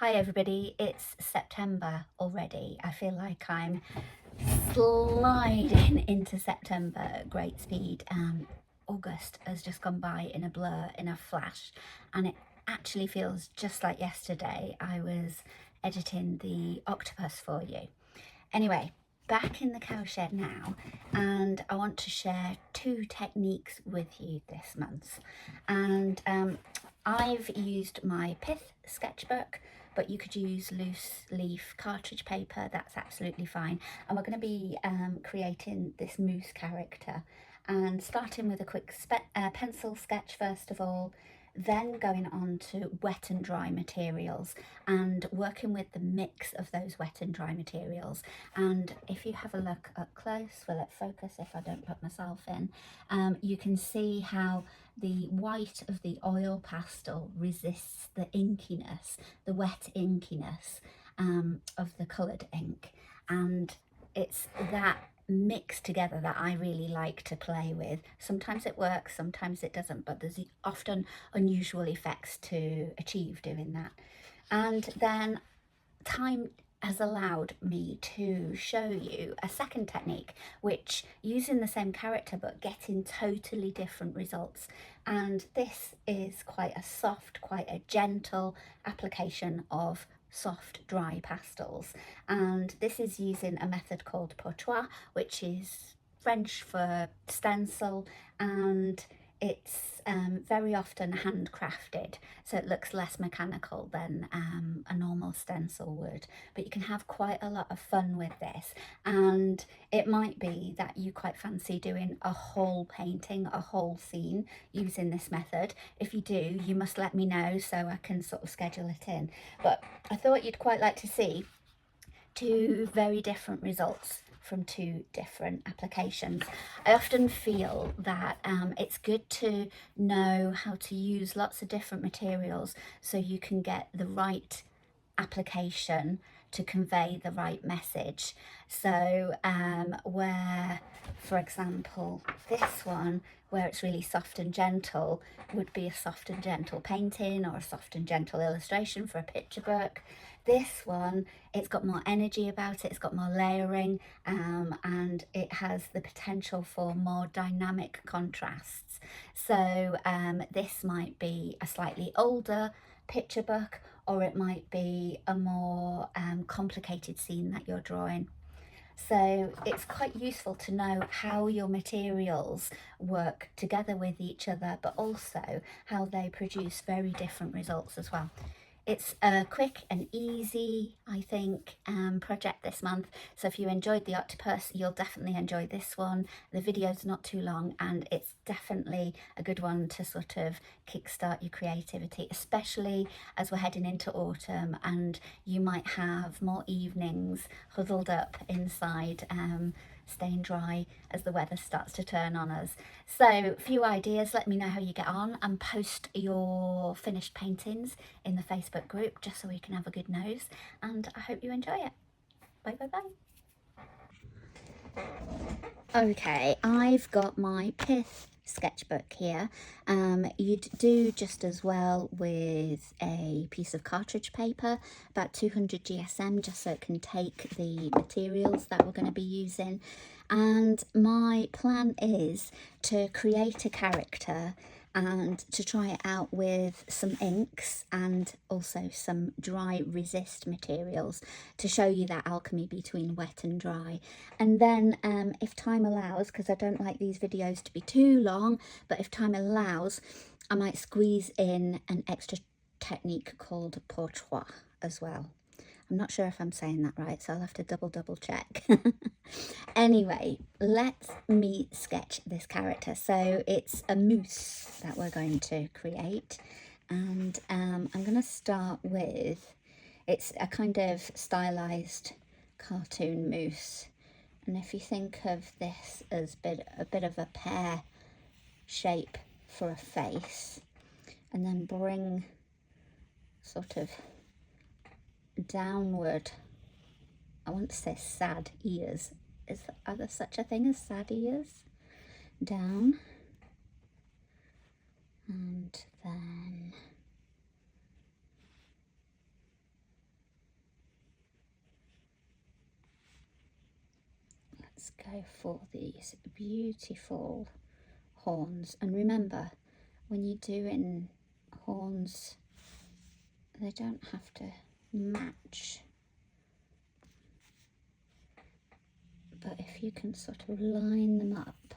Hi everybody, it's September already. I feel like I'm sliding into September at great speed. August has just gone by in a blur, in a flash, and it actually feels just like yesterday I was editing the octopus for you. Anyway, back in the cowshed now, and I want to share two techniques with you this month. And I've used my Pith sketchbook, but you could use loose leaf cartridge paper, that's absolutely fine. And we're going to be creating this moose character, and starting with a quick pencil sketch first of all, then going on to wet and dry materials and working with the mix of those wet and dry materials. And if you have a look up close, will it focus if I don't put myself in, you can see how the white of the oil pastel resists the inkiness, the wet inkiness of the coloured ink. And it's that mix together that I really like to play with. Sometimes it works, sometimes it doesn't, but there's often unusual effects to achieve doing that. And then time has allowed me to show you a second technique, which using the same character but getting totally different results. And this is quite a soft, quite a gentle application of soft dry pastels, and this is using a method called pourtois, which is French for stencil, and it's very often handcrafted, so it looks less mechanical than a normal stencil would, but you can have quite a lot of fun with this. And it might be that you quite fancy doing a whole painting, a whole scene using this method. If you do, you must let me know so I can sort of schedule it in. But I thought you'd quite like to see two very different results from two different applications. I often feel that it's good to know how to use lots of different materials so you can get the right application to convey the right message. So where, for example, this one, where it's really soft and gentle, would be a soft and gentle painting or a soft and gentle illustration for a picture book. This one, it's got more energy about it, it's got more layering, and it has the potential for more dynamic contrasts. So this might be a slightly older picture book, or it might be a more complicated scene that you're drawing. So it's quite useful to know how your materials work together with each other, but also how they produce very different results as well. It's a quick and easy, I think, project this month. So if you enjoyed the octopus, you'll definitely enjoy this one. The video's not too long, and it's definitely a good one to sort of kickstart your creativity, especially as we're heading into autumn and you might have more evenings huddled up inside, staying dry as the weather starts to turn on us. So a few ideas, let me know how you get on, and post your finished paintings in the Facebook group just so we can have a good nose, and I hope you enjoy it. Bye bye bye. Okay, I've got my Pith sketchbook here. You'd do just as well with a piece of cartridge paper, about 200 GSM, just so it can take the materials that we're going to be using. And my plan is to create a character and to try it out with some inks and also some dry resist materials to show you that alchemy between wet and dry. And then if time allows, because I don't like these videos to be too long, but if time allows, I might squeeze in an extra technique called pourtois as well. I'm not sure if I'm saying that right, so I'll have to double check. Anyway, let me sketch this character. So it's a moose that we're going to create, and I'm going to start with, it's a kind of stylized cartoon moose. And if you think of this as a bit of a pear shape for a face, and then bring sort of downward, I want to say sad ears. Are there such a thing as sad ears? Down, and then let's go for these beautiful horns. And remember, when you're doing horns, they don't have to match, but if you can sort of line them up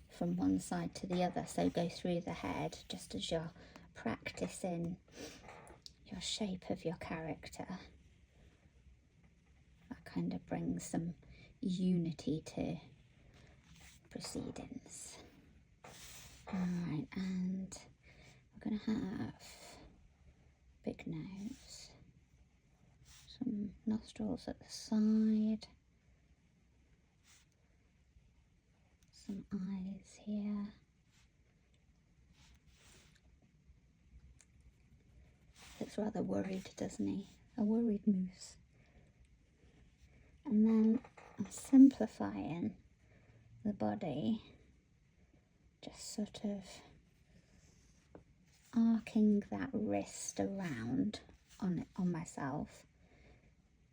from one side to the other, so go through the head just as you're practicing your shape of your character, that kind of brings some unity to proceedings. Alright, and we're going to have big nose, some nostrils at the side, some eyes here, looks rather worried, doesn't he? A worried moose. And then I'm simplifying the body, just sort of arcing that wrist around on myself,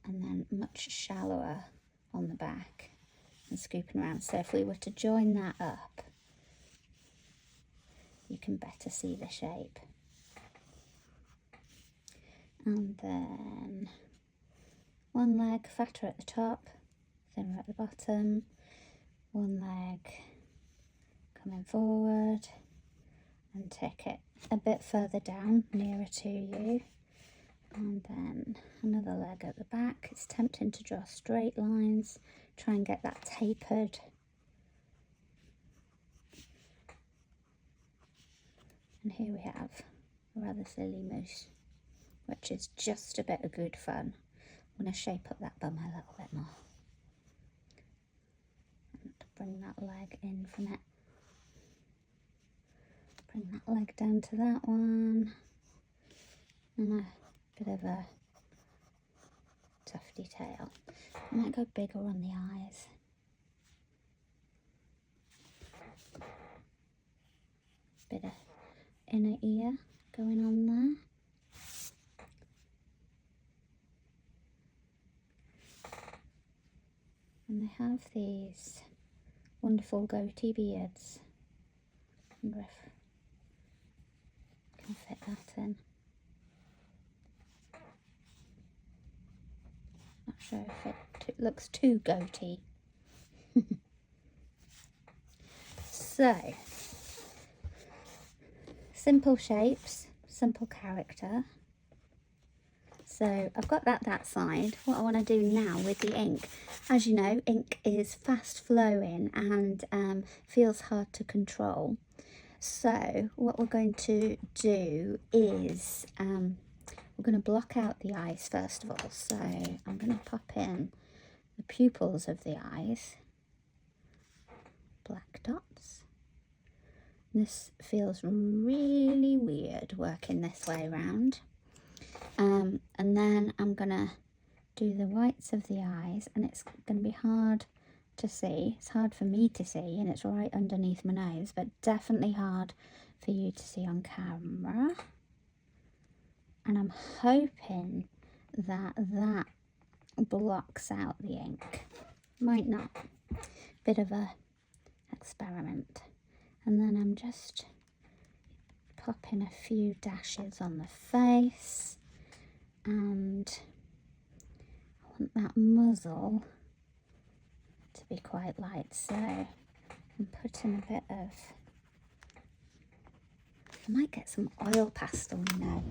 and then much shallower on the back and scooping around. So if we were to join that up, you can better see the shape. And then one leg fatter at the top, thinner at the bottom, one leg coming forward, and take it a bit further down, nearer to you, and then another leg at the back. It's tempting to draw straight lines, try and get that tapered. And here we have a rather silly moose, which is just a bit of good fun. I'm going to shape up that bum a little bit more and bring that leg in from it. Bring that leg down to that one, and a bit of a tufty tail. I might go bigger on the eyes. Bit of inner ear going on there. And they have these wonderful goatee beards. I wonder if I can fit that in. Not sure if it looks too goatee. So, simple shapes, simple character. So I've got that side. What I want to do now with the ink, as you know, ink is fast flowing and feels hard to control. So what we're going to do is we're going to block out the eyes first of all. So I'm going to pop in the pupils of the eyes, black dots. This feels really weird working this way around. And then I'm gonna do the whites of the eyes, and it's gonna be hard to see. It's hard for me to see, and it's right underneath my nose, but definitely hard for you to see on camera. And I'm hoping that that blocks out the ink. Might not. Bit of a experiment. And then I'm just popping a few dashes on the face, and I want that muzzle to be quite light, so I'm putting a bit of, I might get some oil pastel, you know.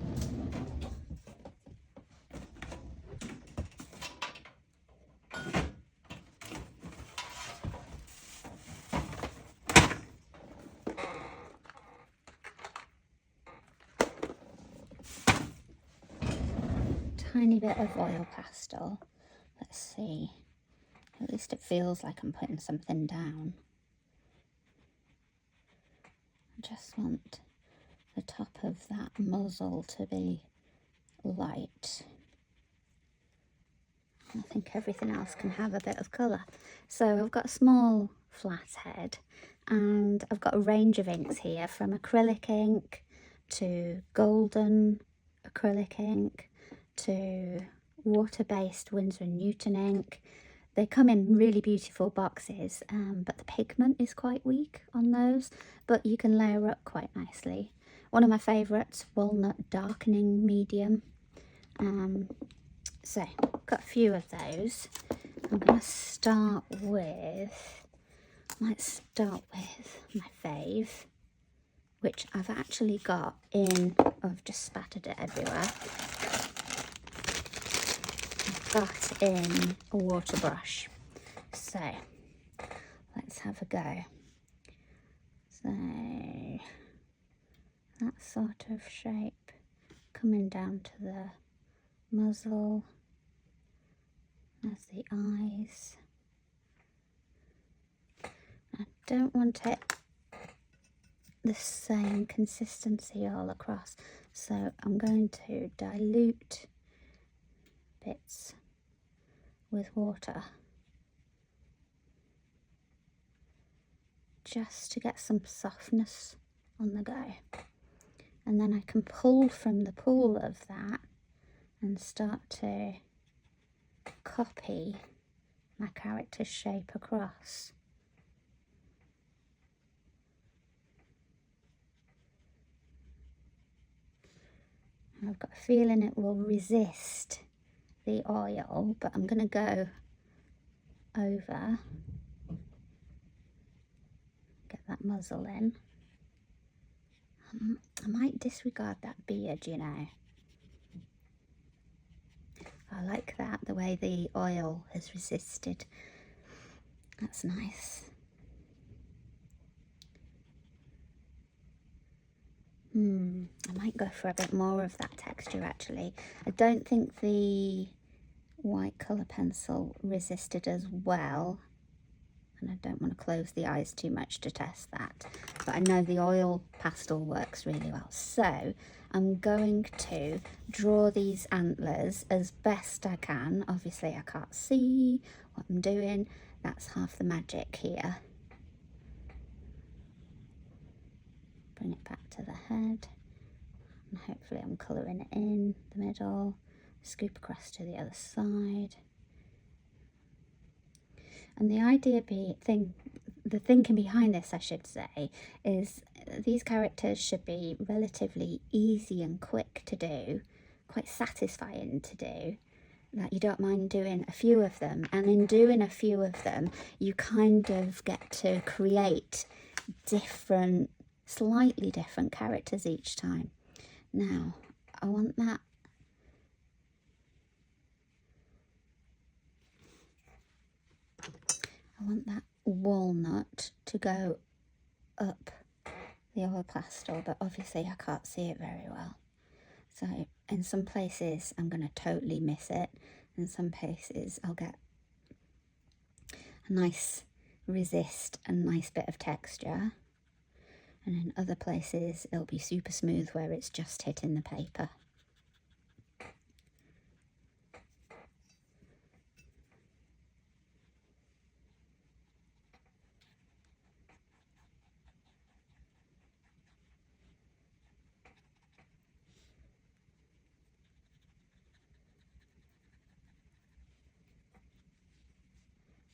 Tiny bit of oil pastel. Let's see. At least it feels like I'm putting something down. I just want the top of that muzzle to be light. I think everything else can have a bit of colour. So I've got a small flat head, and I've got a range of inks here, from acrylic ink to golden acrylic ink to water-based Winsor & Newton ink. They come in really beautiful boxes, but the pigment is quite weak on those, but you can layer up quite nicely. One of my favourites, walnut darkening medium. So, got a few of those. I'm going to start with, let's start with my fave, which I've actually got in, I've just spattered it everywhere. I've got in a water brush. So, let's have a go. So, that sort of shape, coming down to the muzzle. There's the eyes. I don't want it the same consistency all across, so I'm going to dilute bits with water just to get some softness on the go, and then I can pull from the pool of that and start to copy my character's shape across. I've got a feeling it will resist the oil, but I'm going to go over, get that muzzle in. I might disregard that beard, you know. I like that, the way the oil has resisted. That's nice. I might go for a bit more of that texture actually. I don't think the white colour pencil resisted as well, and I don't want to close the eyes too much to test that, but I know the oil pastel works really well. So I'm going to draw these antlers as best I can. Obviously I can't see what I'm doing, that's half the magic here. Bring it back to the head, and hopefully I'm colouring it in the middle, scoop across to the other side. And the idea the thinking behind this, I should say, is these characters should be relatively easy and quick to do, quite satisfying to do, that you don't mind doing a few of them, and in doing a few of them you kind of get to create different, slightly different characters each time. Now I want that walnut to go up the oil pastel, but obviously I can't see it very well. So in some places I'm going to totally miss it, in some places I'll get a nice resist and nice bit of texture, and in other places it'll be super smooth where it's just hitting the paper.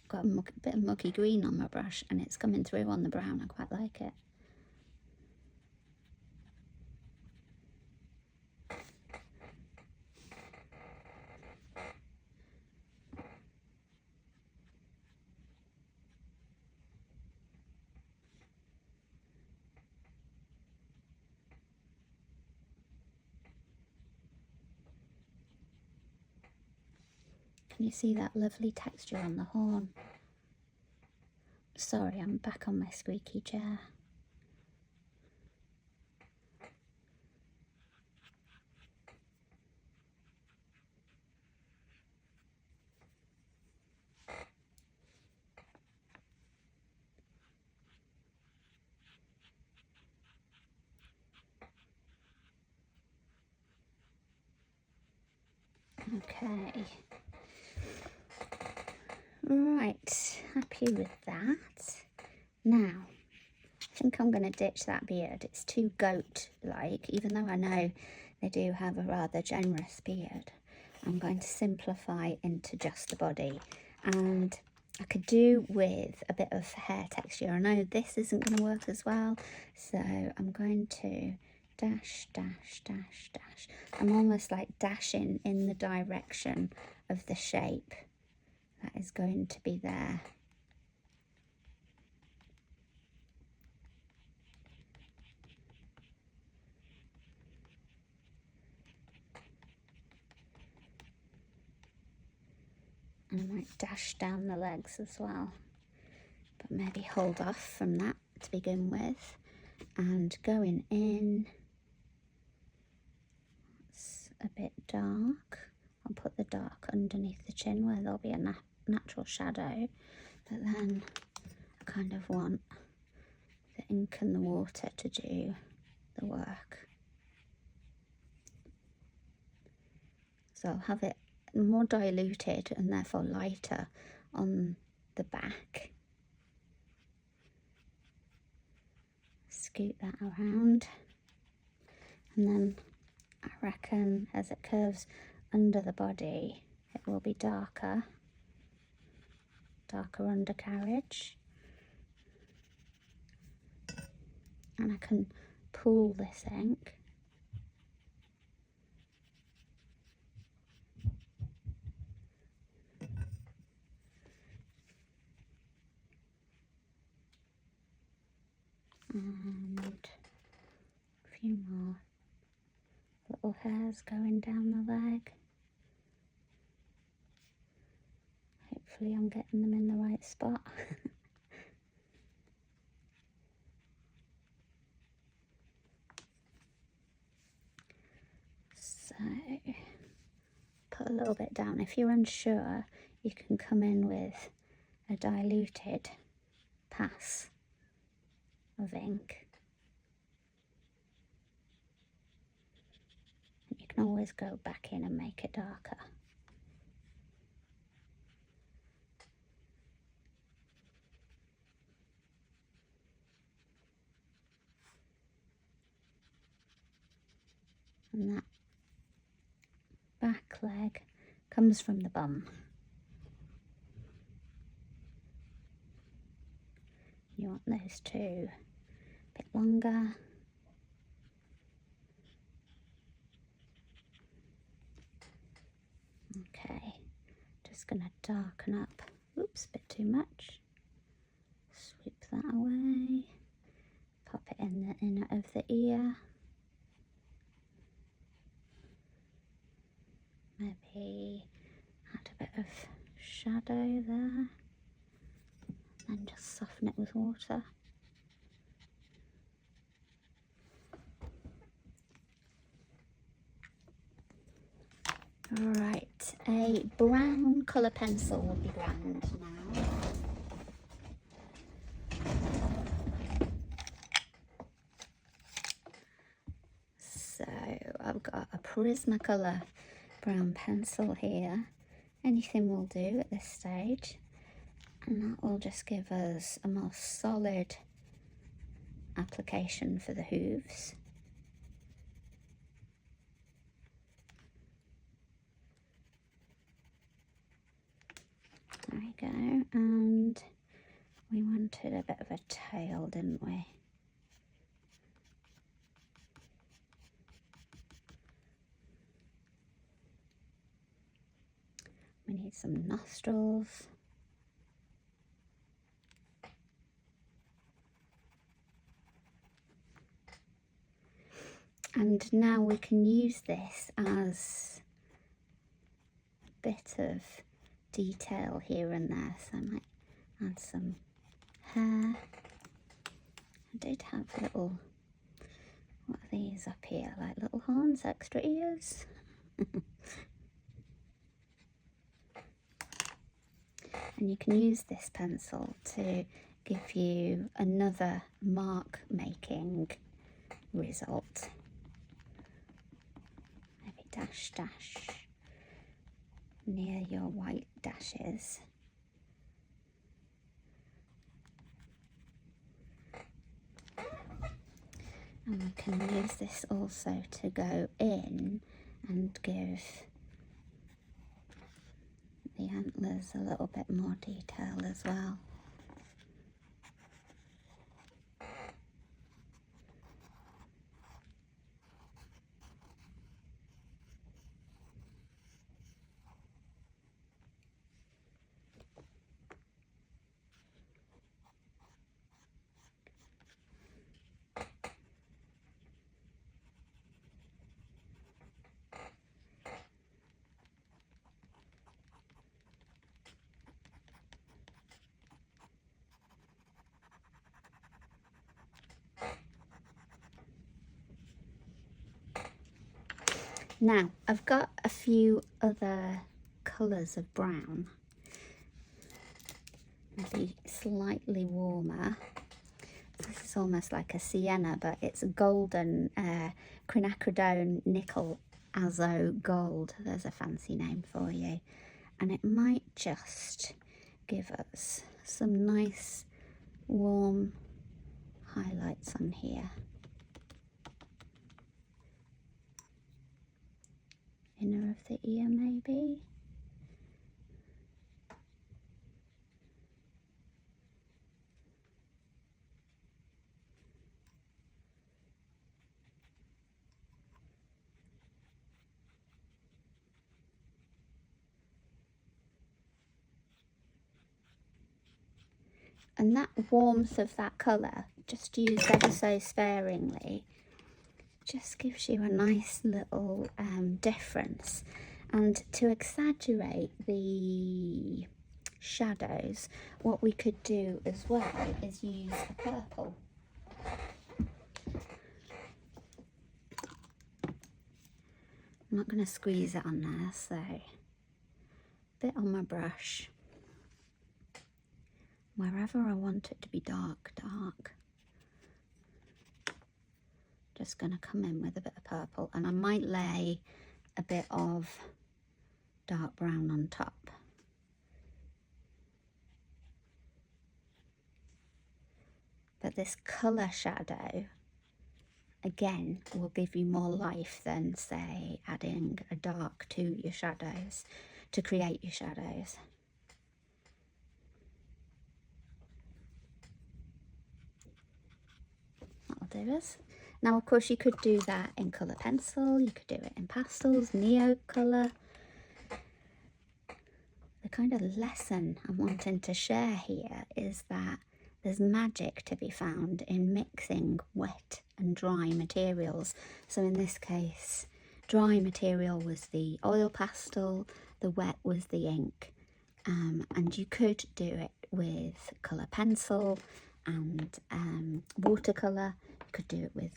Got a bit of muggy green on my brush and it's coming through on the brown. I quite like it. Can you see that lovely texture on the horn? Sorry, I'm back on my squeaky chair. Okay. Right, happy with that. Now, I think I'm going to ditch that beard. It's too goat-like, even though I know they do have a rather generous beard. I'm going to simplify into just the body, and I could do with a bit of hair texture. I know this isn't going to work as well, so I'm going to dash, dash, dash, dash. I'm almost like dashing in the direction of the shape that is going to be there. And I might dash down the legs as well, but maybe hold off from that to begin with. And going in, it's a bit dark. I'll put the dark underneath the chin where there'll be a natural shadow, but then I kind of want the ink and the water to do the work. So I'll have it more diluted and therefore lighter on the back. Scoot that around, and then I reckon as it curves under the body it will be darker undercarriage, and I can pull this ink and a few more little hairs going down the leg. Hopefully I'm getting them in the right spot. So put a little bit down. If you're unsure, you can come in with a diluted pass of ink. And you can always go back in and make it darker. And that back leg comes from the bum. You want those two a bit longer. Okay, just gonna darken up. Oops, a bit too much. Sweep that away. Pop it in the inner of the ear. Maybe add a bit of shadow there. And just soften it with water. Right, a brown colour pencil would be grand now. So I've got a Prismacolor brown pencil here. Anything will do at this stage. And that will just give us a more solid application for the hooves. There we go, and we wanted a bit of a tail, didn't we? We need some nostrils. And now we can use this as a bit of detail here and there. So I might add some hair. I did have little, what are these up here? Like little horns, extra ears. And you can use this pencil to give you another mark making result. Maybe dash dash near your white dashes. And we can use this also to go in and give the the antlers a little bit more detail as well. Now, I've got a few other colours of brown, maybe slightly warmer. This is almost like a sienna, but it's a golden quinacridone nickel azo gold. There's a fancy name for you. And it might just give us some nice warm highlights on here. Inner of the ear maybe. And that warmth of that colour, just used ever so sparingly, just gives you a nice little difference. And to exaggerate the shadows, what we could do as well is use a purple. I'm not going to squeeze it on there, so a bit on my brush. Wherever I want it to be dark, dark. Just going to come in with a bit of purple, and I might lay a bit of dark brown on top. But this colour shadow, again, will give you more life than, say, adding a dark to your shadows, to create your shadows. That'll do us. Now, of course, you could do that in colour pencil, you could do it in pastels, neo colour. The kind of lesson I'm wanting to share here is that there's magic to be found in mixing wet and dry materials. So in this case, dry material was the oil pastel, the wet was the ink, and you could do it with colour pencil and watercolour. You could do it with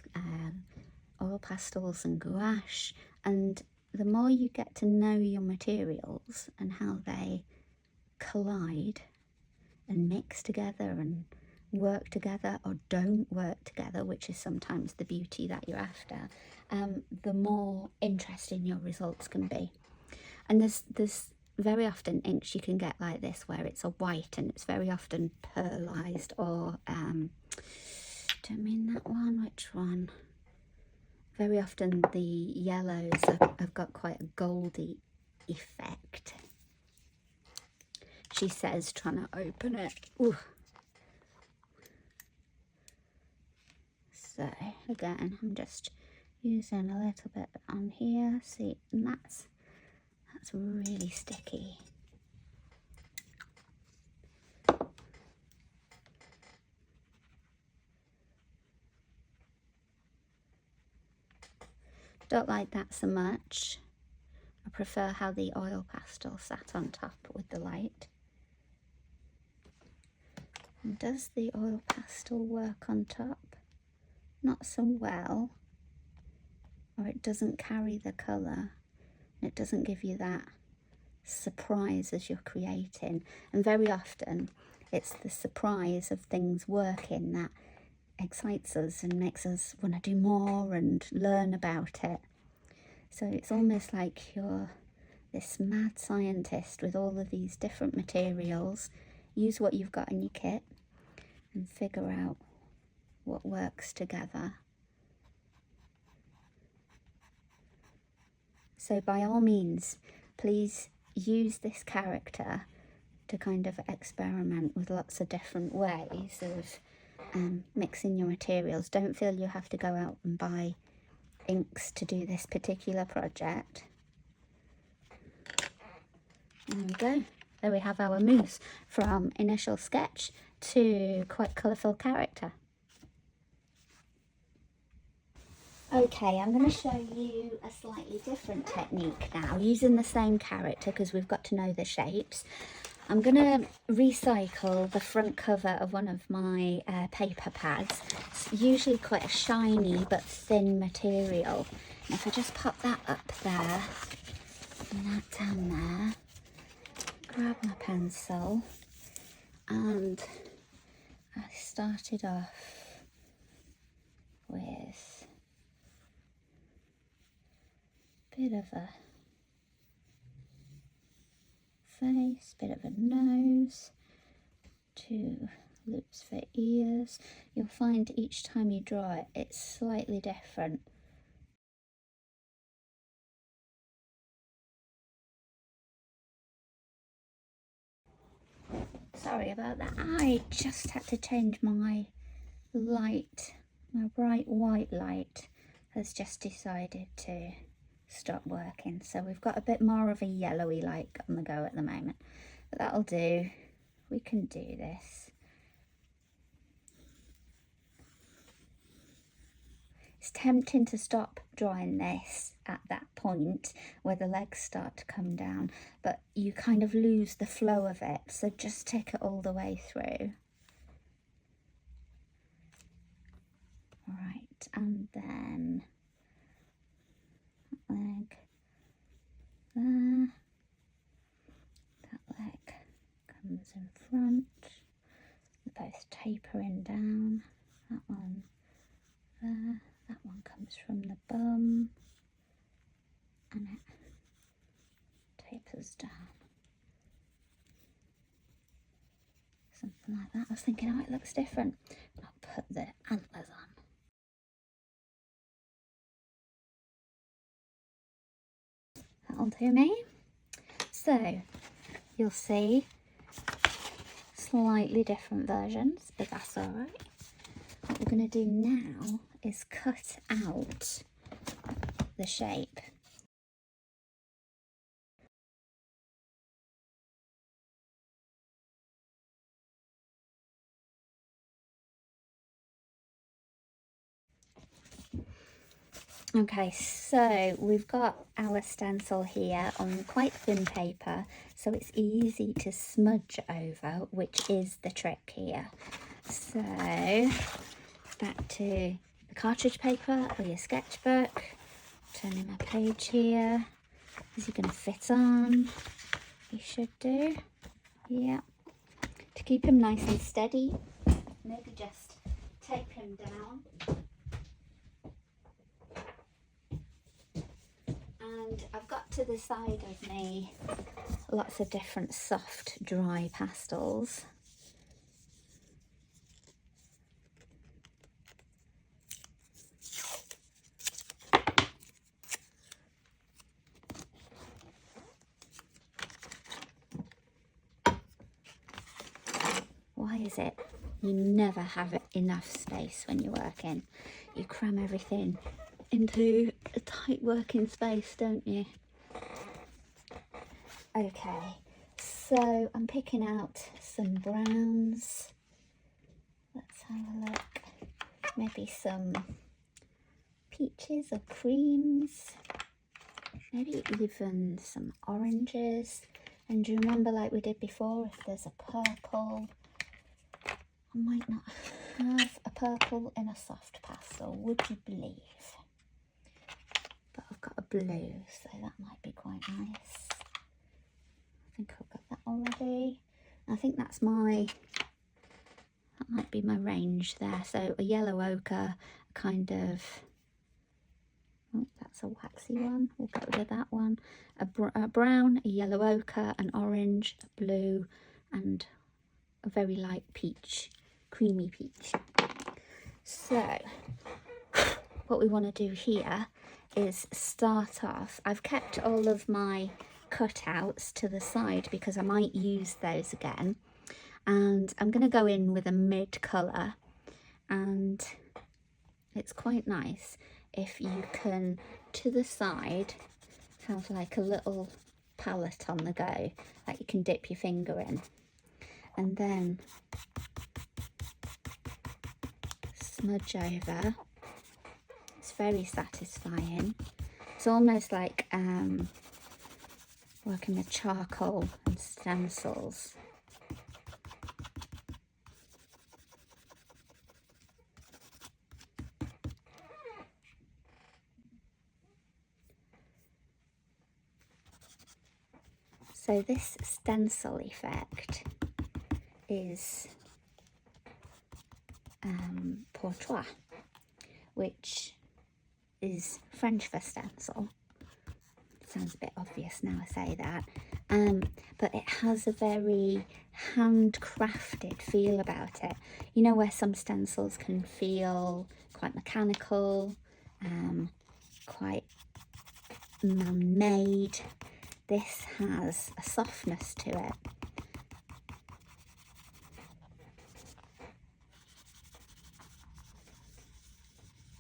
oil pastels and gouache, and the more you get to know your materials and how they collide and mix together and work together or don't work together, which is sometimes the beauty that you're after, the more interesting your results can be. And there's very often inks you can get like this where it's a white and it's very often pearlized, or don't mean that one, which one? Very often the yellows have got quite a goldy effect. She says, trying to open it. Ooh. So again, I'm just using a little bit on here. See, and that's really sticky. Don't like that so much. I prefer how the oil pastel sat on top with the light. And does the oil pastel work on top? Not so well, or it doesn't carry the colour. It doesn't give you that surprise as you're creating. And very often it's the surprise of things working that excites us and makes us want to do more and learn about it. So it's almost like you're this mad scientist with all of these different materials. Use what you've got in your kit and figure out what works together. So by all means, please use this character to kind of experiment with lots of different ways of mixing your materials. Don't feel you have to go out and buy inks to do this particular project. There we go. There we have our mousse from initial sketch to quite colourful character. Okay, I'm going to show you a slightly different technique now, using the same character because we've got to know the shapes. I'm going to recycle the front cover of one of my paper pads. It's usually quite a shiny but thin material. And if I just pop that up there and that down there, grab my pencil, and I started off with a bit of a face, bit of a nose, 2 loops for ears. You'll find each time you draw it, it's slightly different. Sorry about that. I just had to change my light. My bright white light has just decided to stop working, so we've got a bit more of a yellowy light on the go at the moment, but that'll do. We can do this. It's tempting to stop drawing this at that point where the legs start to come down, but you kind of lose the flow of it, so just take it all the way through. Right, and then that leg there, that leg comes in front, they're both tapering down, that one there. That one comes from the bum and it tapers down. Something like that. I was thinking, oh, it looks different. I'll put the antlers on. That'll do me. So you'll see slightly different versions, but that's all right. What we're going to do now is cut out the shape. Okay, so we've got our stencil here on quite thin paper, so it's easy to smudge over, which is the trick here. So back to the cartridge paper or your sketchbook, turning my page here. Is he going to fit on? He should do. Yeah. To keep him nice and steady, maybe just tape him down. And I've got to the side of me lots of different soft dry pastels. Why is it you never have enough space when you're working? You cram everything into a tight working space, don't you? Okay, so I'm picking out some browns. Let's have a look. Maybe some peaches or creams. Maybe even some oranges. And do you remember, like we did before, if there's a purple, I might not have a purple in a soft pastel, would you believe? But I've got a blue, so that might be quite nice. I think I've got that already. I think that might be my range there. So a yellow ochre, kind of, oh, that's a waxy one, we'll get rid of that one. A brown, a yellow ochre, an orange, a blue, and a very light peach, creamy peach. So what we want to do here is start off. I've kept all of my cutouts to the side because I might use those again. And I'm going to go in with a mid colour, and it's quite nice if you can, to the side, have like a little palette on the go that you can dip your finger in, and then smudge over. It's very satisfying. It's almost like working with charcoal and stencils. So this stencil effect is Portois, which is French for stencil. Sounds a bit obvious now I say that, but it has a very handcrafted feel about it. You know, where some stencils can feel quite mechanical, quite man-made. This has a softness to it.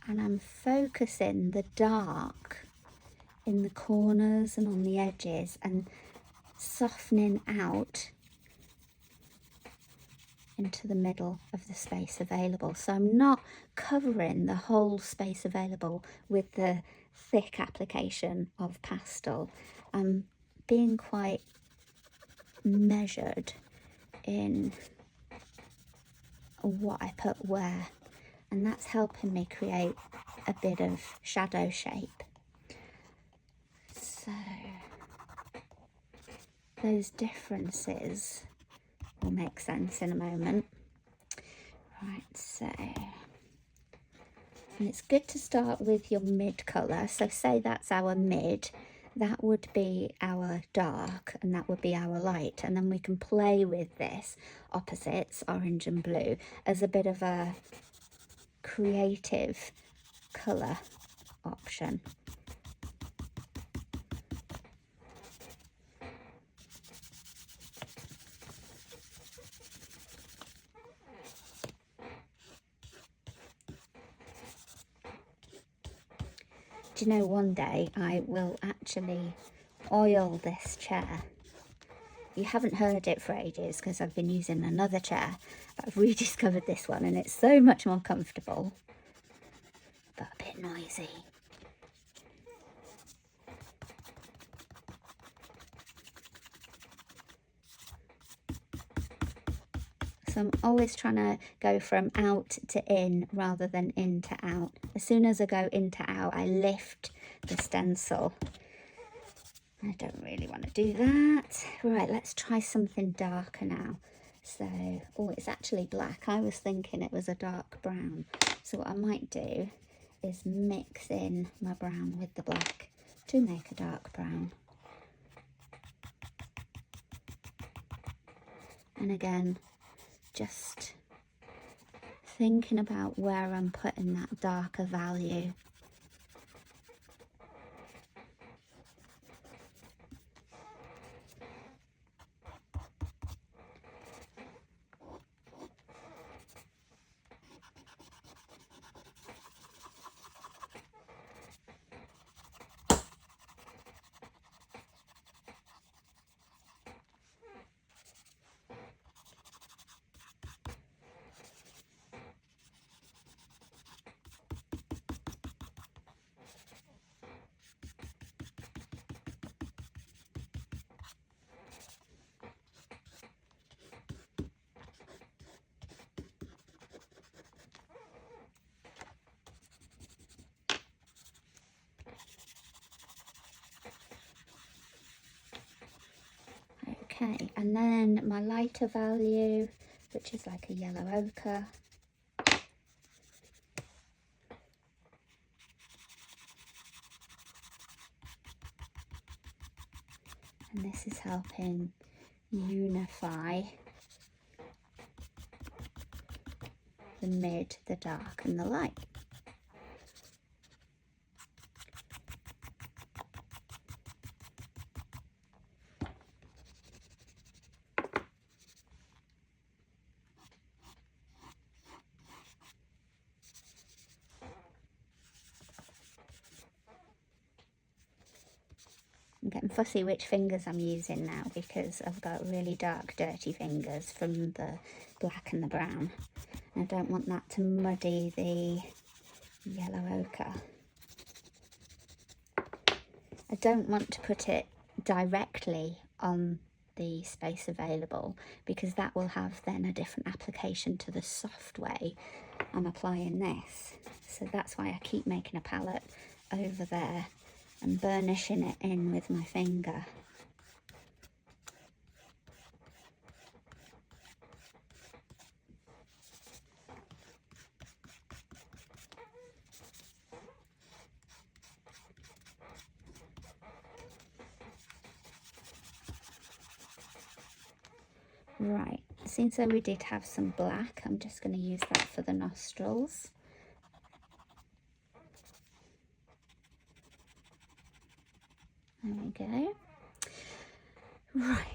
And I'm focusing the dark in the corners and on the edges and softening out into the middle of the space available. So I'm not covering the whole space available with the thick application of pastel. I'm being quite measured in what I put where, and that's helping me create a bit of shadow shape. So those differences will make sense in a moment. Right, so, and it's good to start with your mid colour. So say that's our mid, that would be our dark, and that would be our light, and then we can play with this opposites, orange and blue, as a bit of a creative colour option. Do you know, one day I will actually oil this chair. You haven't heard it for ages because I've been using another chair, but I've rediscovered this one and it's so much more comfortable, but a bit noisy. So I'm always trying to go from out to in rather than in to out. As soon as I go in to out, I lift the stencil. I don't really want to do that. Right, let's try something darker now. So, oh, it's actually black. I was thinking it was a dark brown. So what I might do is mix in my brown with the black to make a dark brown. And again, just thinking about where I'm putting that darker value. Okay, and then my lighter value, which is like a yellow ochre. And this is helping unify the mid, the dark and the light. I'm getting fussy which fingers I'm using now because I've got really dark, dirty fingers from the black and the brown. And I don't want that to muddy the yellow ochre. I don't want to put it directly on the space available because that will have then a different application to the soft way I'm applying this. So that's why I keep making a palette over there and burnishing it in with my finger. Right, since we did have some black, I'm just going to use that for the nostrils. There we go. Right.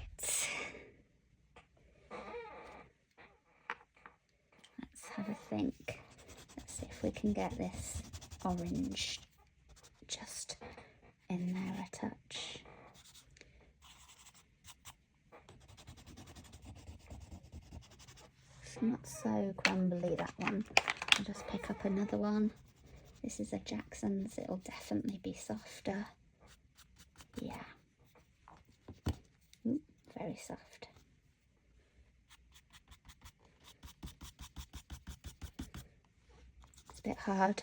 Let's have a think. Let's see if we can get this orange just in there a touch. It's not so crumbly, that one. I'll just pick up another one. This is a Jackson's, it'll definitely be softer. Yeah. Ooh, very soft. It's a bit hard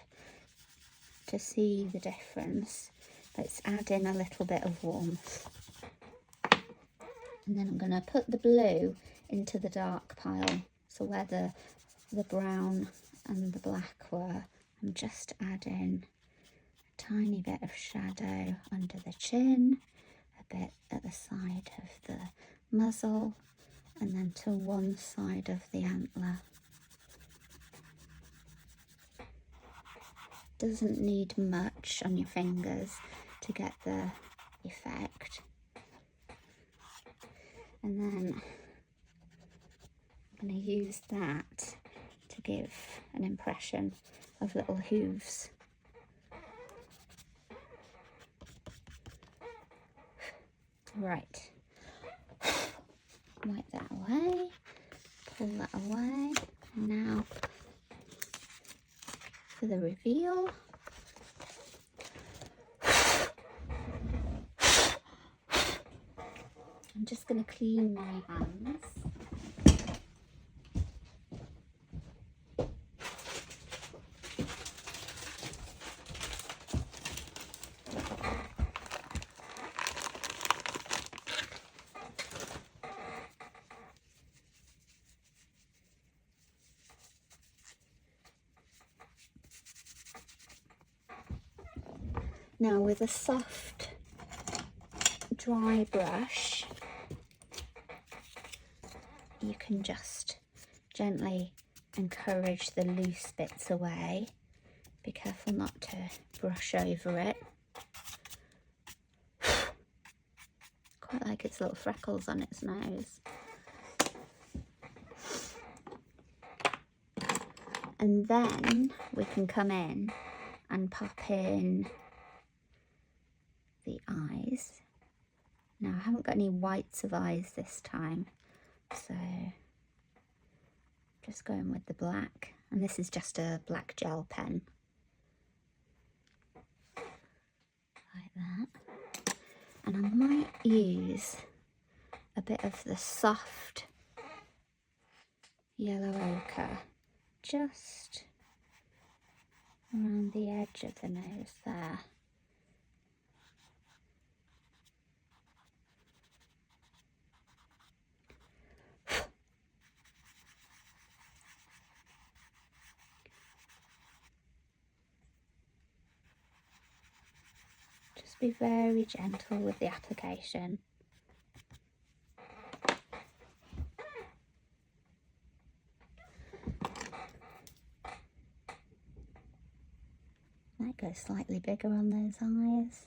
to see the difference. Let's add in a little bit of warmth. And then I'm going to put the blue into the dark pile. So where the brown and the black were, I'm just adding a tiny bit of shadow under the chin, a bit at the side of the muzzle, and then to one side of the antler. Doesn't need much on your fingers to get the effect. And then I'm going to use that to give an impression of little hooves. Right, wipe that away, pull that away. Now for the reveal. I'm just going to clean my hands. Now with a soft, dry brush, you can just gently encourage the loose bits away. Be careful not to brush over it. Quite like its little freckles on its nose. And then we can come in and pop in the eyes. Now I haven't got any whites of eyes this time, so just going with the black, and this is just a black gel pen, like that. And I might use a bit of the soft yellow ochre just around the edge of the nose there. Just be very gentle with the application. Might go slightly bigger on those eyes.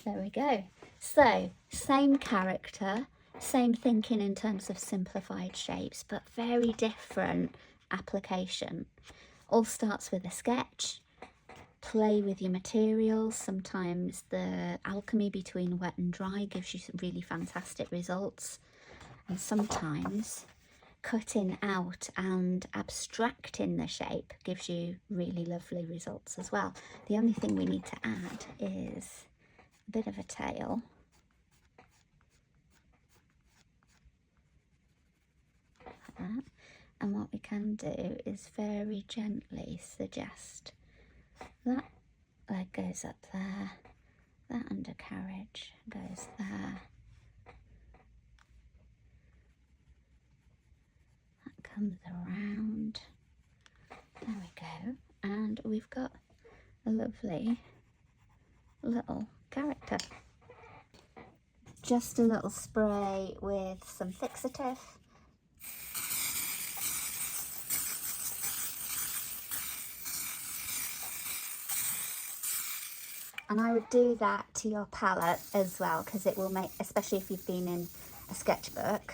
There we go. So, same character, same thinking in terms of simplified shapes, but very different application. All starts with a sketch, play with your materials. Sometimes the alchemy between wet and dry gives you some really fantastic results, and sometimes cutting out and abstracting the shape gives you really lovely results as well. The only thing we need to add is a bit of a tail. Like that. And what we can do is very gently suggest that leg goes up there, that undercarriage goes there, that comes around, there we go, and we've got a lovely little character. Just a little spray with some fixative. And I would do that to your palette as well, because it will make, especially if you've been in a sketchbook,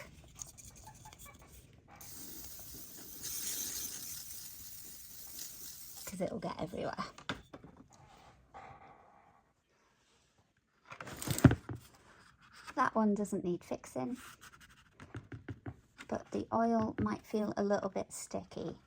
because it will get everywhere. That one doesn't need fixing, but the oil might feel a little bit sticky.